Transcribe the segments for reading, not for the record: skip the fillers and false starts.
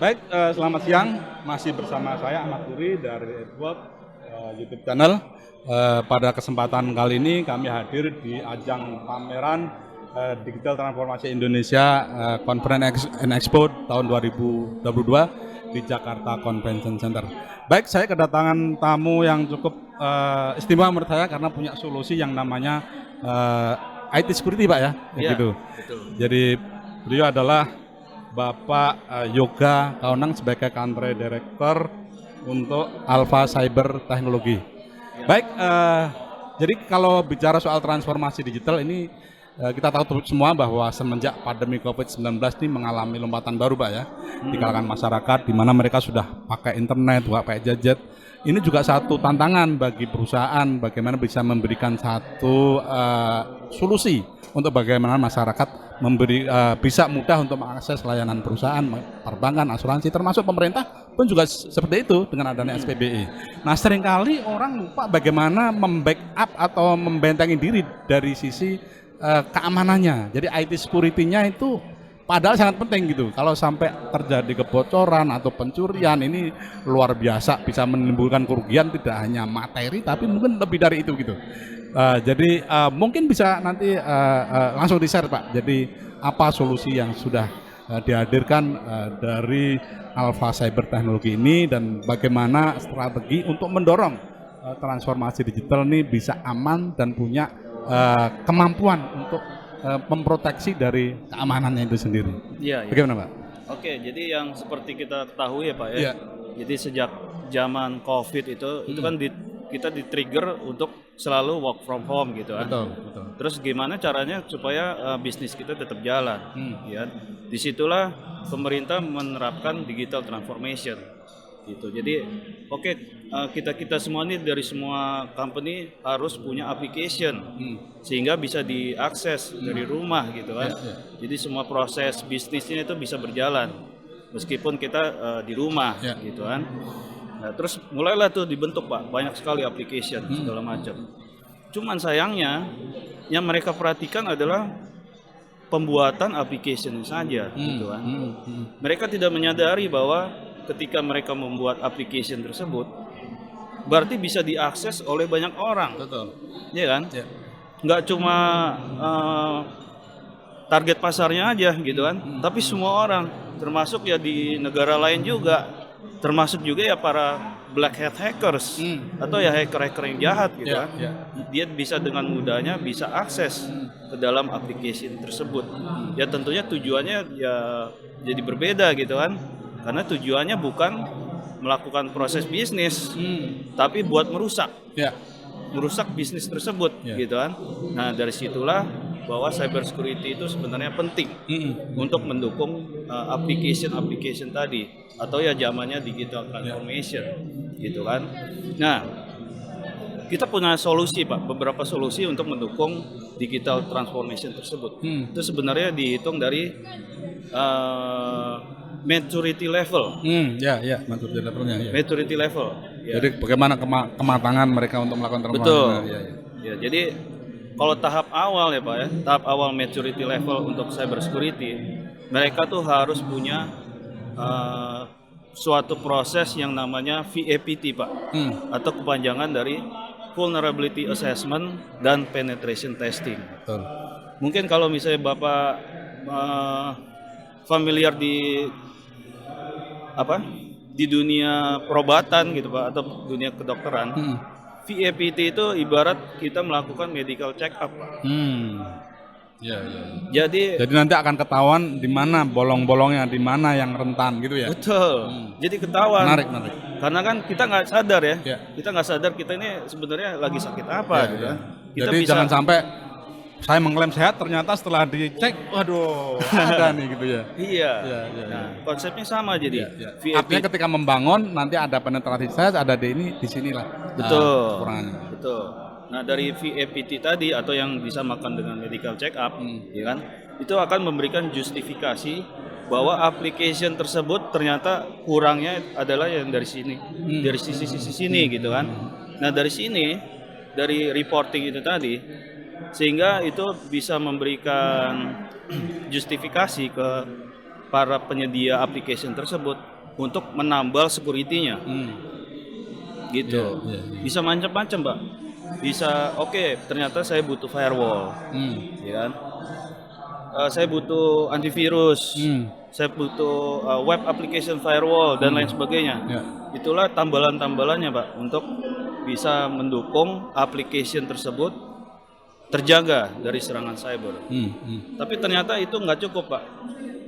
Baik, selamat siang. Masih bersama saya Ahmad Puri dari Edward YouTube channel. Pada kesempatan kali ini kami hadir di ajang pameran Digital Transformasi Indonesia Conference and Expo tahun 2022 di Jakarta Convention Center. Baik, saya kedatangan tamu yang cukup istimewa menurut saya karena punya solusi yang namanya IT security, Pak ya, Ya, gitu. betul. Jadi beliau adalah Bapak Yoga Kaunang sebagai Country Director untuk Alpha Cyber Technology. Baik, jadi kalau bicara soal transformasi digital ini kita tahu semua bahwa semenjak pandemi COVID-19 ini mengalami lompatan baru, Pak ya, di kalangan masyarakat, di mana mereka sudah pakai internet, pakai gadget. Ini juga satu tantangan bagi perusahaan bagaimana bisa memberikan satu solusi untuk bagaimana masyarakat bisa mudah untuk mengakses layanan perusahaan, perbankan, asuransi, termasuk pemerintah pun juga seperti itu dengan adanya SPBE. Nah, seringkali orang lupa bagaimana membackup atau membentengi diri dari sisi keamanannya. Jadi IT security-nya itu padahal sangat penting gitu. Kalau sampai terjadi kebocoran atau pencurian, ini luar biasa, bisa menimbulkan kerugian tidak hanya materi tapi mungkin lebih dari itu gitu. Jadi mungkin bisa nanti langsung di-share, Pak. Jadi apa solusi yang sudah dihadirkan dari Alpha Cyber Technology ini dan bagaimana strategi untuk mendorong transformasi digital ini bisa aman dan punya kemampuan untuk memproteksi dari keamanannya itu sendiri. Iya, iya. Bagaimana, Pak? Oke, jadi yang seperti kita ketahui ya Pak ya. Iya. Jadi sejak zaman COVID itu kan kita di-trigger untuk selalu work from home gitu kan. Betul, betul. Terus gimana caranya supaya bisnis kita tetap jalan? Ya, disitulah pemerintah menerapkan digital transformation gitu. Jadi oke, kita semua ini dari semua company harus punya application sehingga bisa diakses dari rumah gitu kan. Jadi semua proses bisnisnya itu bisa berjalan meskipun kita di rumah gitu kan. Nah, terus mulailah tuh dibentuk Pak, banyak sekali application segala macam. Cuman sayangnya yang mereka perhatikan adalah pembuatan application saja gitu kan. Mereka tidak menyadari bahwa ketika mereka membuat application tersebut berarti bisa diakses oleh banyak orang. Betul. Iya kan? Ya. Nggak cuma target pasarnya aja gitu kan, tapi semua orang, termasuk ya di negara lain juga, termasuk juga ya para black hat hackers atau ya hacker-hacker yang jahat gitu kan. Dia bisa dengan mudahnya bisa akses ke dalam application tersebut. Ya tentunya tujuannya ya jadi berbeda gitu kan. Karena tujuannya bukan melakukan proses bisnis, tapi buat merusak. Merusak bisnis tersebut gitu kan. Nah, dari situlah bahwa cyber security itu sebenarnya penting untuk mendukung application tadi atau ya zamannya digital transformation gitu kan. Nah, kita punya solusi Pak, beberapa solusi untuk mendukung digital transformation tersebut. Itu sebenarnya dihitung dari maturity level. Maturity levelnya. Maturity level. Ya. Jadi bagaimana kematangan mereka untuk melakukan transformasi? Betul. Ya, jadi kalau tahap awal ya Pak ya, tahap awal maturity level untuk cyber security, mereka tuh harus punya suatu proses yang namanya VAPT Pak, atau kepanjangan dari Vulnerability Assessment dan Penetration Testing. Betul. Mungkin kalau misalnya Bapak familiar di dunia perobatan gitu Pak atau dunia kedokteran, VAPT itu ibarat kita melakukan medical check up Pak. Jadi nanti akan ketahuan di mana bolong-bolongnya, di mana yang rentan gitu ya. Betul. Jadi ketahuan. Menarik. Karena kan kita nggak sadar ya. Kita nggak sadar kita ini sebenarnya lagi sakit apa gitu kan. Kita Jadi bisa, jangan sampai saya mengklaim sehat ternyata setelah dicek waduh ada nih gitu ya. Iya. Nah, konsepnya sama jadi. Artinya ketika membangun nanti ada penetrasi saya ada di sinilah. Betul. Kekurangannya. Betul. Nah, dari VAPT tadi atau yang disamakan dengan medical check up, ya kan? Itu akan memberikan justifikasi bahwa application tersebut ternyata kurangnya adalah yang dari sini, dari sisi sini gitu kan. Nah, dari sini dari reporting itu tadi sehingga itu bisa memberikan justifikasi ke para penyedia application tersebut untuk menambal security-nya. Gitu. Bisa macam-macam, Pak. Bisa ternyata saya butuh firewall. Ya kan? Saya butuh antivirus. Saya butuh web application firewall dan lain sebagainya. Itulah tambalan-tambalannya, Pak, untuk bisa mendukung application tersebut terjaga dari serangan cyber. Tapi ternyata itu nggak cukup, Pak.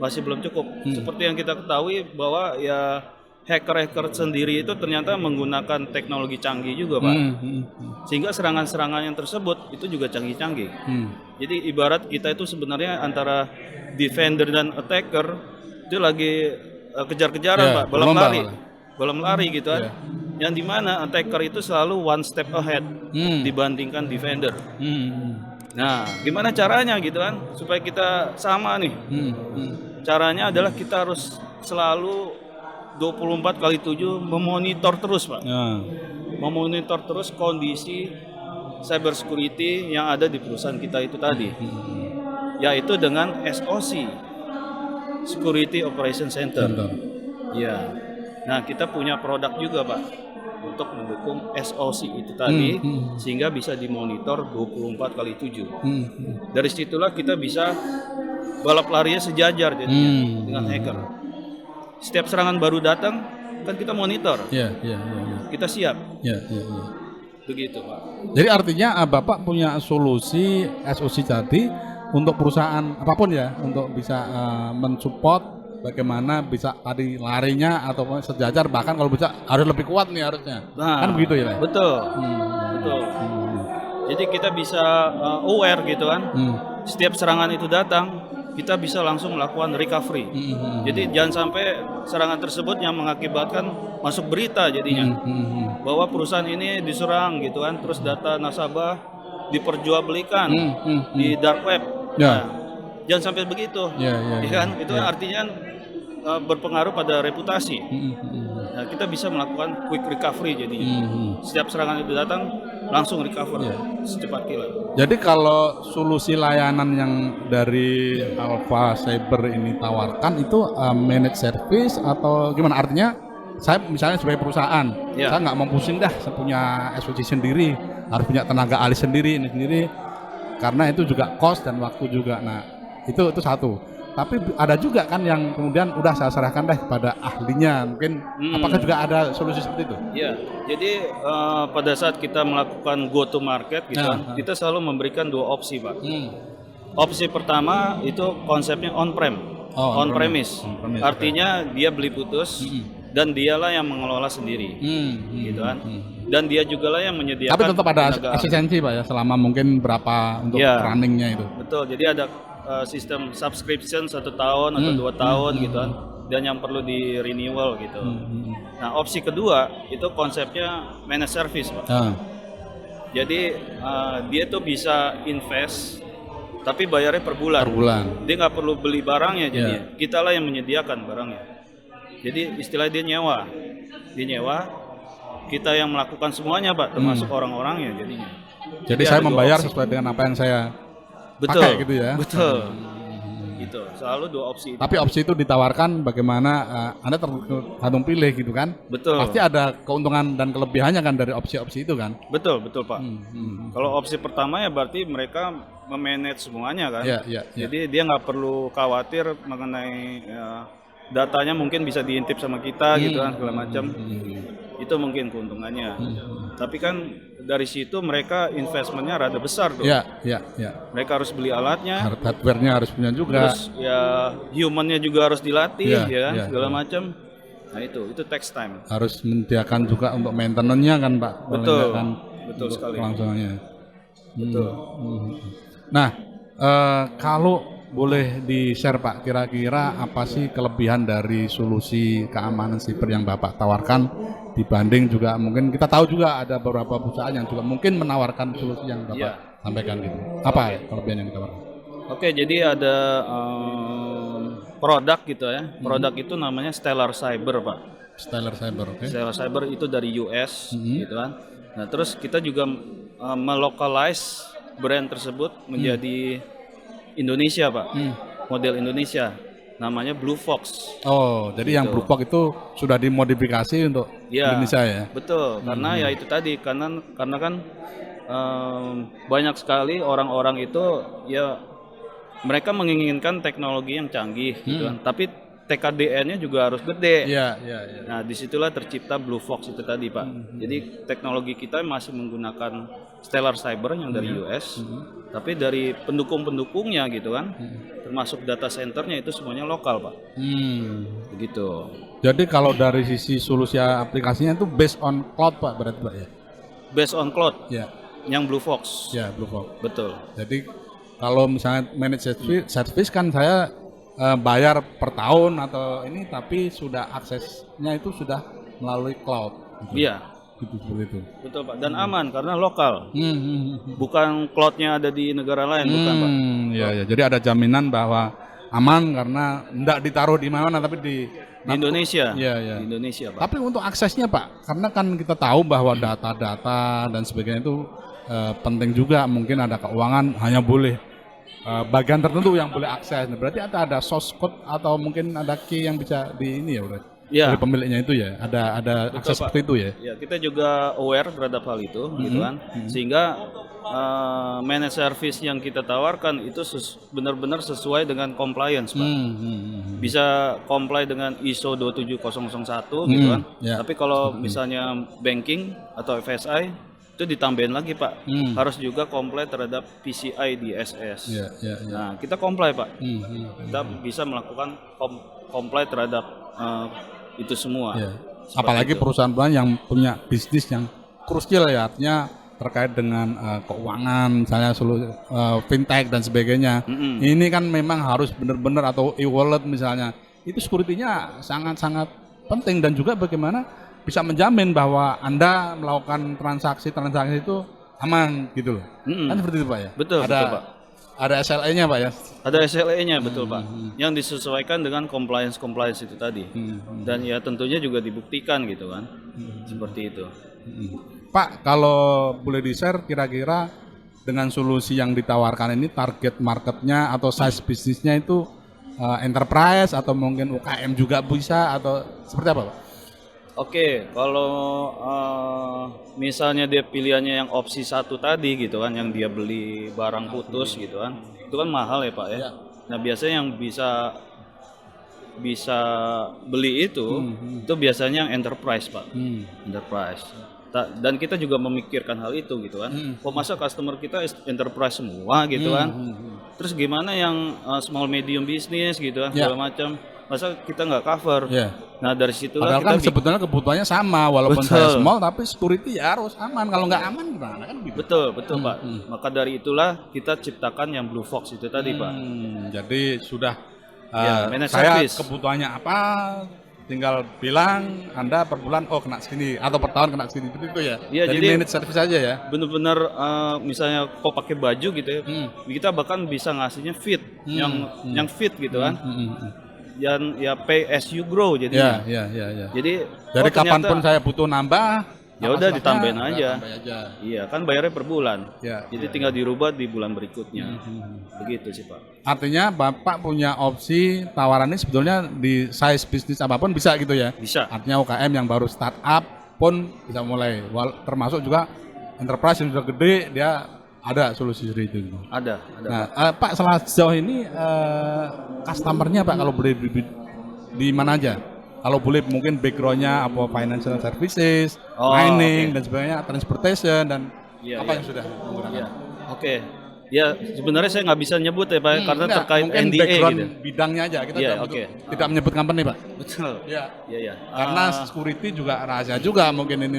Masih belum cukup. Seperti yang kita ketahui bahwa ya hacker-hacker sendiri itu ternyata menggunakan teknologi canggih juga, Pak. Sehingga serangan-serangan yang tersebut itu juga canggih-canggih. Jadi ibarat kita itu sebenarnya antara defender dan attacker itu lagi kejar-kejaran, Pak, balap lari gitu kan. Yang dimana attacker itu selalu one step ahead dibandingkan defender. Nah, gimana caranya gitu kan supaya kita sama nih? Caranya adalah kita harus selalu 24/7 memonitor terus, Pak. Memonitor terus kondisi cyber security yang ada di perusahaan kita itu tadi. Yaitu dengan SOC, Security Operation Center. Ya. Nah, kita punya produk juga, Pak, untuk mendukung SOC itu tadi sehingga bisa dimonitor 24/7. Dari situlah kita bisa balap larinya sejajar jadinya dengan hacker. Setiap serangan baru datang kan kita monitor. Kita siap. Begitu, Pak. Jadi artinya Bapak punya solusi SOC tadi untuk perusahaan apapun ya, untuk bisa mensupport bagaimana bisa tadi larinya atau sejajar, bahkan kalau bisa harus lebih kuat nih harusnya. Kan begitu ya, Pak? Betul. Jadi kita bisa aware gitu kan. Setiap serangan itu datang, kita bisa langsung melakukan recovery. Jadi jangan sampai serangan tersebut yang mengakibatkan masuk berita jadinya bahwa perusahaan ini diserang gitu kan, terus data nasabah diperjualbelikan di dark web. Nah, jangan sampai begitu, kan? Itu artinya berpengaruh pada reputasi. Nah, kita bisa melakukan quick recovery jadinya. Setiap serangan itu datang, langsung recover secepat kilat. Jadi kalau solusi layanan yang dari Alpha Cyber ini tawarkan itu managed service atau gimana? Artinya saya misalnya sebagai perusahaan, saya nggak mau pusing dah, saya punya SOC sendiri, harus punya tenaga ahli sendiri, ini sendiri, karena itu juga cost dan waktu juga. Nah, itu satu. Tapi ada juga kan yang kemudian udah saya serahkan deh kepada ahlinya. Mungkin apakah juga ada solusi seperti itu? Iya. Jadi pada saat kita melakukan go to market gitu kita selalu memberikan dua opsi, Pak. Opsi pertama itu konsepnya on premise. Artinya dia beli putus dan dialah yang mengelola sendiri. Gitu kan. Dan dia juga lah yang menyediakan. Tapi tetap ada asistensi, Pak ya, selama mungkin berapa untuk runningnya itu. Betul. Jadi ada sistem subscription 1 tahun atau 2 tahun gitu kan, dan yang perlu di renewal gitu. Nah, opsi kedua itu konsepnya managed service, Pak. Jadi dia tuh bisa invest tapi bayarnya per bulan. Dia nggak perlu beli barangnya, jadi kita lah yang menyediakan barangnya. Jadi istilahnya dia nyewa, kita yang melakukan semuanya, Pak, termasuk orang-orangnya jadinya. Jadi saya membayar sesuai dengan apa yang saya pakai gitu ya. Betul. Gitu. Selalu dua opsi itu. Tapi opsi itu ditawarkan bagaimana Anda tergantung pilih gitu kan? Betul. Pasti ada keuntungan dan kelebihannya kan dari opsi-opsi itu kan? Betul, Pak. Kalau opsi pertama ya berarti mereka memanage semuanya kan. Jadi dia nggak perlu khawatir mengenai datanya, mungkin bisa diintip sama kita gitu kan, segala macam. Itu mungkin keuntungannya. Tapi kan dari situ mereka investmentnya rada besar tuh. Mereka harus beli alatnya, hardware-nya harus punya juga. Terus ya human-nya juga harus dilatih ya kan, segala macam. Nah itu takes time. Harus menyediakan juga untuk maintenance-nya kan, Pak. Betul sekali. Kelangsungannya. Betul. Nah, kalau boleh di-share, Pak, kira-kira apa sih kelebihan dari solusi keamanan siber yang Bapak tawarkan dibanding juga mungkin kita tahu juga ada beberapa perusahaan yang juga mungkin menawarkan solusi yang Bapak sampaikan gitu. Apa kelebihan yang ditawarkan? Jadi ada produk gitu ya. Produk itu namanya Stellar Cyber, Pak. Stellar Cyber, Stellar Cyber itu dari US gitu kan. Nah, terus kita juga melokalize brand tersebut menjadi Indonesia, Pak. Model Indonesia. namanya Blue Fox. Oh, jadi yang Gitu. Blue Box itu sudah dimodifikasi untuk Ya, Indonesia ya? betul. Karena ya itu tadi, karena kan banyak sekali orang-orang itu ya mereka menginginkan teknologi yang canggih gitu kan. Tapi TKDN-nya juga harus gede. Iya, iya, iya. Nah, disitulah tercipta Blue Fox itu tadi, Pak. Jadi teknologi kita masih menggunakan Stellar Cyber yang dari US, tapi dari pendukung-pendukungnya gitu kan, termasuk data centernya itu semuanya lokal, Pak. Begitu. Jadi kalau dari sisi solusi aplikasinya itu based on cloud Pak berarti Pak ya? Based on cloud, Ya, yang Blue Fox. ya Blue Box. Betul. Jadi kalau misalnya manage service kan saya bayar per tahun atau ini, tapi sudah aksesnya itu sudah melalui cloud. Gitu. Iya, Gitu, seperti itu. betul, Pak. Dan aman karena lokal. Hmm. Bukan cloudnya ada di negara lain, bukan, Pak. Ya, ya. Jadi ada jaminan bahwa aman karena tidak ditaruh di mana tapi di Di Indonesia. Iya, iya. Di Indonesia, Pak. Tapi untuk aksesnya Pak, karena kan kita tahu bahwa data-data dan sebagainya itu penting juga, mungkin ada keuangan hanya boleh bagian tertentu yang boleh akses. Nah, berarti ada source code atau mungkin ada key yang bisa di ini ya berarti. Iya. Dari pemiliknya itu ya, ada akses Pak. seperti itu ya. Ya, kita juga aware terhadap hal itu, gitu kan. Sehingga managed service yang kita tawarkan itu benar-benar sesuai dengan compliance, Pak. Bisa comply dengan ISO 27001 gitu kan. ya. Tapi kalau misalnya banking atau FSI itu ditambahin lagi, Pak. Harus juga comply terhadap PCI DSS. Ya, ya, ya. Nah, kita comply, Pak. Kita bisa melakukan comply terhadap itu semua. Ya. Seperti Apalagi itu. perusahaan-perusahaan yang punya bisnis yang krusial ya, artinya terkait dengan keuangan, misalnya fintech dan sebagainya. Ini kan memang harus benar-benar, atau e-wallet misalnya, itu security-nya sangat-sangat penting, dan juga bagaimana bisa menjamin bahwa Anda melakukan transaksi-transaksi itu aman gitu loh. Kan seperti itu Pak ya? Betul, ada, betul, Pak. Ada SLA-nya Pak ya? Ada SLA-nya, betul, Pak. Yang disesuaikan dengan compliance itu tadi. Dan ya tentunya juga dibuktikan gitu kan. Seperti itu. Pak, kalau boleh di-share kira-kira dengan solusi yang ditawarkan ini target marketnya atau size bisnisnya itu enterprise atau mungkin UKM juga bisa, atau seperti apa Pak? Oke, kalau misalnya dia pilihannya yang opsi satu tadi gitu kan, yang dia beli barang putus gitu kan, itu kan mahal ya Pak ya. Nah biasanya yang bisa beli itu biasanya yang enterprise Pak, enterprise. Dan kita juga memikirkan hal itu gitu kan. Kok masa customer kita enterprise semua gitu kan? Terus gimana yang small medium business gitu kan, segala macam? Masa kita nggak cover? Nah dari situlah Padahal kita kan sebetulnya kebutuhannya sama, walaupun Betul. saya small tapi security ya harus aman. Kalau nggak aman gimana kan gitu. betul Pak. Maka dari itulah kita ciptakan yang Blue Fox itu tadi Pak. Jadi sudah Ya, managed saya service. kebutuhannya apa, tinggal bilang Anda per bulan kena segini, atau per tahun kena segini, itu ya. Iya, jadi jadi managed service aja ya. Bener-bener misalnya kok pakai baju gitu ya, kita bahkan bisa ngasihnya fit, yang fit gitu kan. Yang ya pay as you grow jadinya. Ya. Jadi Jadi ternyata- kapanpun saya butuh nambah, Ya udah apa-apanya, ditambahin aja. tambah aja. Iya kan bayarnya per bulan. Ya, Jadi tinggal dirubah di bulan berikutnya. Begitu sih Pak. Artinya Bapak punya opsi tawaran ini sebetulnya di size bisnis apapun bisa gitu ya. Bisa. Artinya UKM yang baru startup pun bisa mulai. Termasuk juga enterprise yang sudah gede, dia ada solusi seperti itu. Ada. Nah, Pak, sejauh ini customernya Pak, kalau boleh di mana aja? Kalau boleh mungkin backgroundnya apa, financial services, mining dan sebagainya, transportation dan Iya, apa iya. yang sudah menggunakan? Iya. Oke. Ya sebenarnya saya nggak bisa nyebut ya Pak, karena Enggak, terkait mungkin NDA background gitu. bidangnya aja, kita Iya, tidak menyebut company Pak. Betul. Ya. Iya. Karena security juga rahasia juga mungkin ini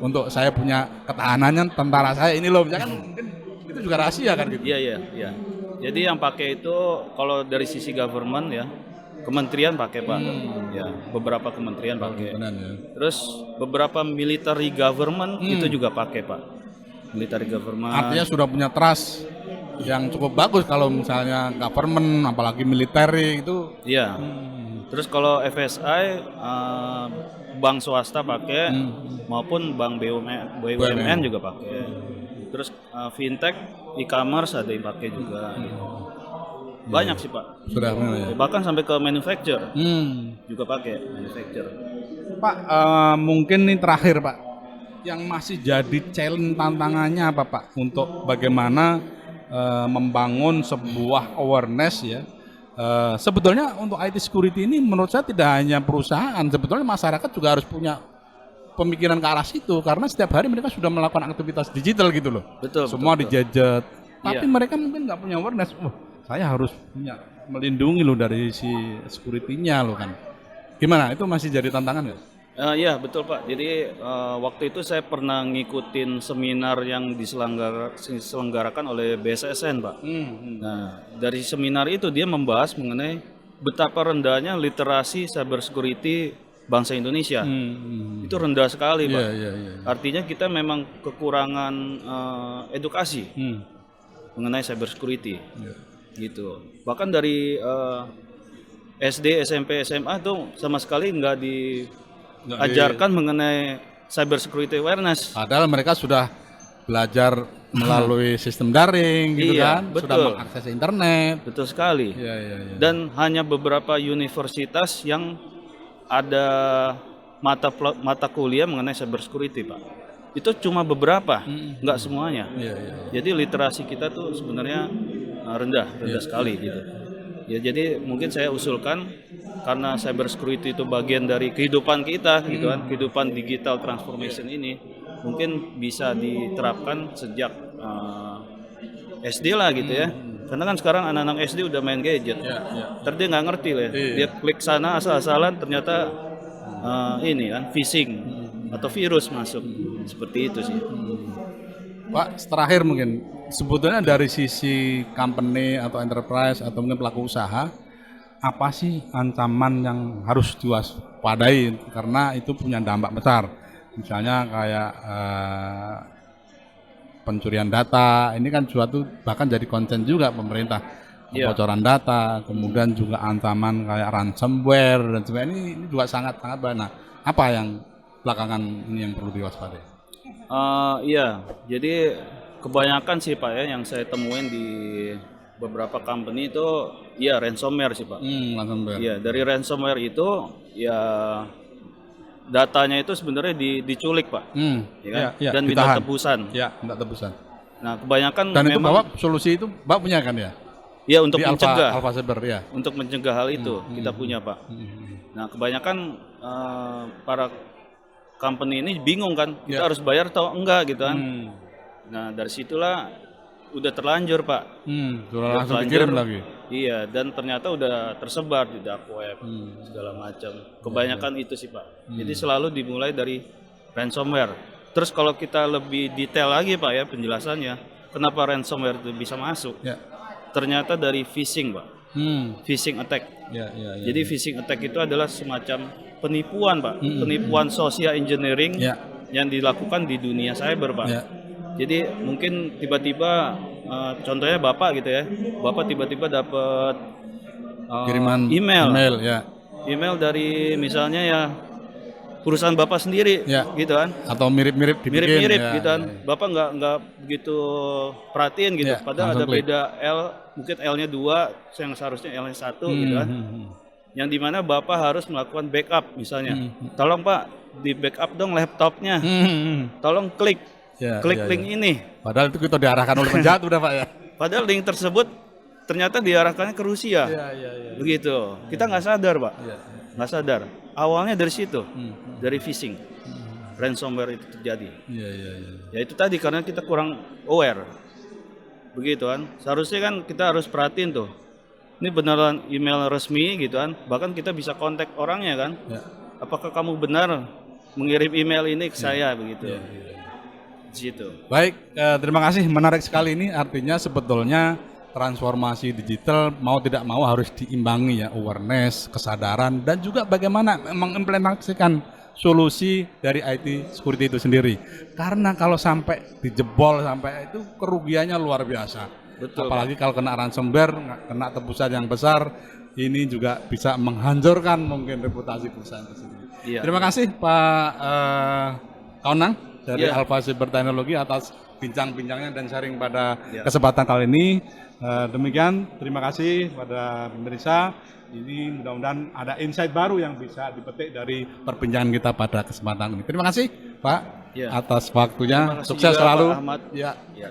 untuk saya punya ketahanannya, tentara saya ini loh, misalkan mungkin itu juga rahasia kan gitu. Iya. Jadi yang pakai itu kalau dari sisi government ya, kementerian pakai Pak. Ya, beberapa kementerian pakai. Benar ya. Terus beberapa military government itu juga pakai Pak. Military government. Artinya sudah punya trust yang cukup bagus kalau misalnya government, apalagi militer itu. Iya. Terus kalau FSI bank swasta pakai maupun bank BUMN juga pakai. Terus fintech, e-commerce ada yang pakai juga. Banyak sih Pak. Sudah mulai. Bahkan sampai ke manufacturer juga pakai manufacturer. Pak, mungkin nih terakhir Pak, yang masih jadi challenge tantangannya apa Pak untuk bagaimana membangun sebuah awareness ya. Sebetulnya untuk IT security ini menurut saya tidak hanya perusahaan, sebetulnya masyarakat juga harus punya pemikiran ke arah situ karena setiap hari mereka sudah melakukan aktivitas digital gitu loh. Betul. Semua betul. dijajet. Tapi mereka mungkin nggak punya awareness. Saya harus punya melindungi lo dari si security-nya lo kan. Gimana? Itu masih jadi tantangan nggak? Iya betul Pak. Jadi waktu itu saya pernah ngikutin seminar yang diselenggarakan oleh BSSN Pak. Nah dari seminar itu dia membahas mengenai betapa rendahnya literasi cyber security bangsa Indonesia. Itu rendah sekali Pak. Artinya kita memang kekurangan edukasi mengenai cyber security. Gitu. Bahkan dari SD, SMP, SMA tuh sama sekali nggak diajarkan mengenai cyber security awareness. Padahal mereka sudah belajar melalui sistem daring gitu kan, betul. sudah mengakses internet. Betul sekali. Dan hanya beberapa universitas yang ada mata kuliah mengenai cyber security Pak. Itu cuma beberapa, nggak semuanya. Jadi literasi kita tuh sebenarnya rendah sekali gitu. Ya jadi mungkin saya usulkan karena cyber security itu bagian dari kehidupan kita gitu kan, kehidupan digital transformation ini mungkin bisa diterapkan sejak SD lah gitu ya. Karena kan sekarang anak-anak SD udah main gadget. Ntar dia nggak ngerti lah. Dia klik sana asal-asalan ternyata ini kan phishing atau virus masuk. Seperti itu sih. Pak, terakhir mungkin sebetulnya dari sisi company atau enterprise atau mungkin pelaku usaha, apa sih ancaman yang harus diwaspadai karena itu punya dampak besar. Misalnya kayak pencurian data, ini kan suatu bahkan jadi konsen juga pemerintah. Kebocoran data, kemudian juga ancaman kayak ransomware dan sebagainya ini juga sangat banyak. Nah, apa yang belakangan ini yang perlu diwaspadai? Iya, jadi kebanyakan sih Pak ya yang saya temuin di beberapa company itu ya ransomware sih Pak. Ransomware. Iya, dari ransomware itu ya datanya itu sebenarnya diculik Pak. Ya kan? Dan minta tebusan. Ya, minta tebusan. Nah, kebanyakan dan memang itu Bapak solusi itu Bapak punya kan ya? Ya, untuk mencegah Alpha Cyber ya. Untuk mencegah hal itu kita punya Pak. Nah, kebanyakan para company ini bingung kan, kita harus bayar atau enggak gitu kan. Nah dari situlah udah terlanjur Pak. Udah langsung dikirim lagi. Iya, dan ternyata udah tersebar di dark web segala macam. Kebanyakan itu sih Pak. Jadi selalu dimulai dari ransomware. Terus kalau kita lebih detail lagi Pak ya penjelasannya, kenapa ransomware itu bisa masuk? Ternyata dari phishing Pak. Phishing attack. Jadi phishing attack itu adalah semacam penipuan Pak, penipuan social engineering yang dilakukan di dunia cyber Pak. Jadi mungkin tiba-tiba contohnya Bapak gitu ya, Bapak tiba-tiba dapat kiriman email dari misalnya ya perusahaan Bapak sendiri gitu kan, atau mirip-mirip gitu kan. Bapak nggak begitu perhatiin gitu, padahal ada beda L, mungkin L-nya 2 yang seharusnya L-nya 1 gitu kan. Yang dimana Bapak harus melakukan backup misalnya. Tolong Pak di backup dong laptopnya. Tolong klik link ini. Padahal itu kita diarahkan oleh penjahat udah Pak ya. Padahal link tersebut ternyata diarahkannya ke Rusia. Begitu. Kita nggak sadar Pak. Nggak sadar. Awalnya dari situ, dari phishing. Ransomware itu terjadi. Ya itu tadi karena kita kurang aware. Begitu kan. Seharusnya kan kita harus perhatiin tuh. Ini beneran email resmi gitu kan, bahkan kita bisa kontak orangnya kan. Apakah kamu benar mengirim email ini ke saya begitu. Di situ. Baik, terima kasih, menarik sekali ini. Artinya sebetulnya transformasi digital mau tidak mau harus diimbangi ya, awareness, kesadaran dan juga bagaimana mengimplementasikan solusi dari IT security itu sendiri. Karena kalau sampai dijebol sampai itu kerugiannya luar biasa. Betul, apalagi kalau kena ransomware, kena tebusan yang besar, ini juga bisa menghancurkan mungkin reputasi perusahaan itu sendiri. Terima kasih Pak Kaunang dari Alpha Cyber Technology atas bincang-bincangnya dan sharing pada Ya. kesempatan kali ini. Demikian, terima kasih pada pemirsa. Ini mudah-mudahan ada insight baru yang bisa dipetik dari perbincangan kita pada kesempatan ini. Terima kasih Pak Ya. atas waktunya. Terima kasih Sukses juga, selalu. Pak Ahmad. Ya. Ya.